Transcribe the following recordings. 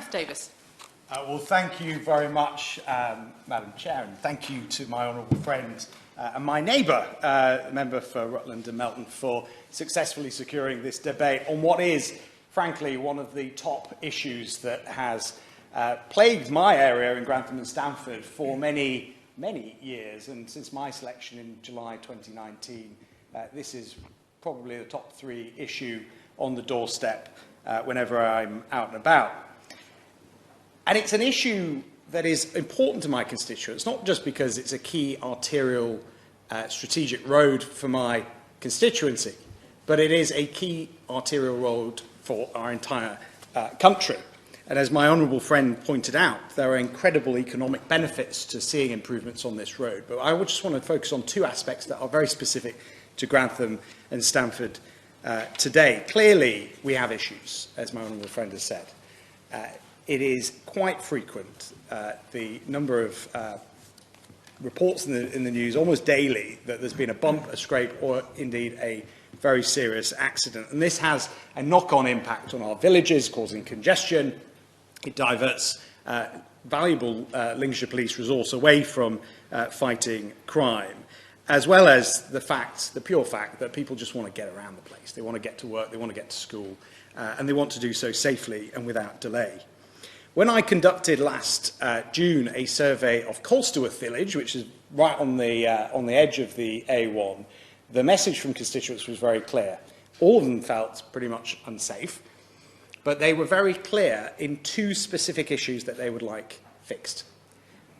Gareth Davis. Well, thank you very much, Madam Chair, and thank you to my honourable friend and my neighbour, member for Rutland and Melton, for successfully securing this debate on what is, frankly, one of the top issues that has plagued my area in Grantham and Stamford for many years. And since my selection in July 2019, this is probably the top 3 issue on the doorstep whenever I'm out and about. And it's an issue that is important to my constituents, not just because it's a key arterial strategic road for my constituency, but it is a key arterial road for our entire country. And as my honourable friend pointed out, there are incredible economic benefits to seeing improvements on this road. But I would just want to focus on 2 aspects that are very specific to Grantham and Stamford today. Clearly, we have issues, as my honourable friend has said. It is quite frequent, the number of reports in the news almost daily that there's been a bump, a scrape, or indeed a very serious accident. And this has a knock-on impact on our villages, causing congestion. It diverts valuable Lincolnshire police resource away from fighting crime, as well as the pure fact that people just want to get around the place. They want to get to work, they want to get to school, and they want to do so safely and without delay. When I conducted last June a survey of Colsterworth village, which is right on the edge of the A1, the message from constituents was very clear. All of them felt pretty much unsafe, but they were very clear in 2 specific issues that they would like fixed.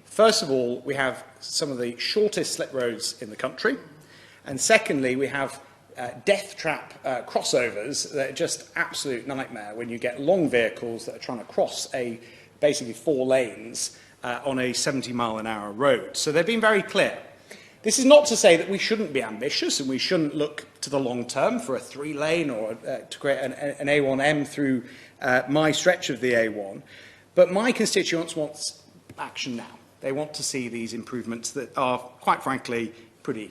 First of all, we have some of the shortest slip roads in the country, and secondly, we have death trap crossovers that are just absolute nightmare when you get long vehicles that are trying to cross basically 4 lanes on a 70-mile-an-hour road. So they've been very clear. This is not to say that we shouldn't be ambitious and we shouldn't look to the long term for a 3-lane or to create an A1M through my stretch of the A1. But my constituents want action now. They want to see these improvements that are, quite frankly, pretty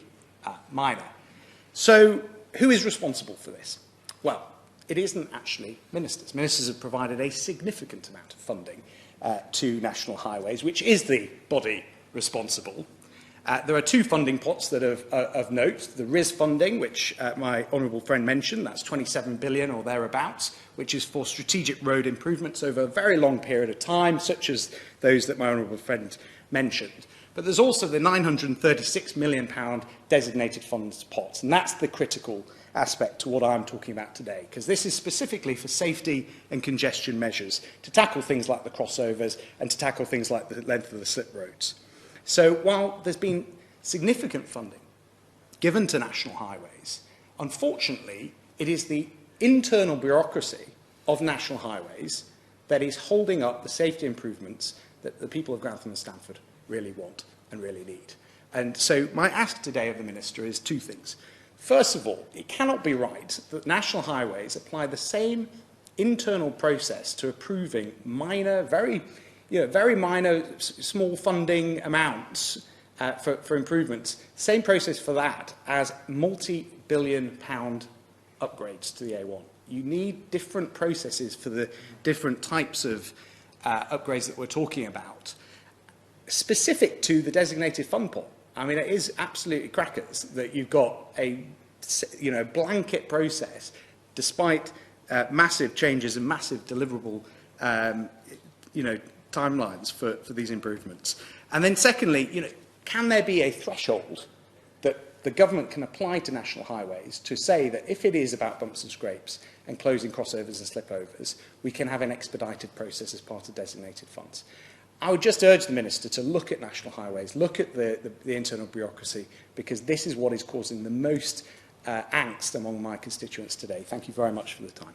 minor. So who is responsible for this? Well, it isn't actually ministers. Ministers have provided a significant amount of funding to National Highways, which is the body responsible. There are 2 funding pots that are of note. The RIS funding, which my honourable friend mentioned, that's 27 billion or thereabouts, which is for strategic road improvements over a very long period of time, such as those that my honourable friend mentioned. But there's also the £936 million designated funds pot, and that's the critical aspect to what I'm talking about today, because this is specifically for safety and congestion measures, to tackle things like the crossovers and to tackle things like the length of the slip roads. So while there's been significant funding given to National Highways, unfortunately, it is the internal bureaucracy of National Highways that is holding up the safety improvements that the people of Grantham and Stamford really want and really need. And so my ask today of the Minister is 2 things. First of all, it cannot be right that National Highways apply the same internal process to approving minor, very minor, small funding amounts for improvements. Same process for that as multi-billion-pound upgrades to the A1. You need different processes for the different types of upgrades that we're talking about. Specific to the designated fund pot, I mean, it is absolutely crackers that you've got a blanket process, despite massive changes and massive deliverable timelines for these improvements. And then secondly, can there be a threshold that the government can apply to National Highways to say that if it is about bumps and scrapes and closing crossovers and slipovers, we can have an expedited process as part of designated funds? I would just urge the Minister to look at National Highways, look at the internal bureaucracy, because this is what is causing the most angst among my constituents today. Thank you very much for the time.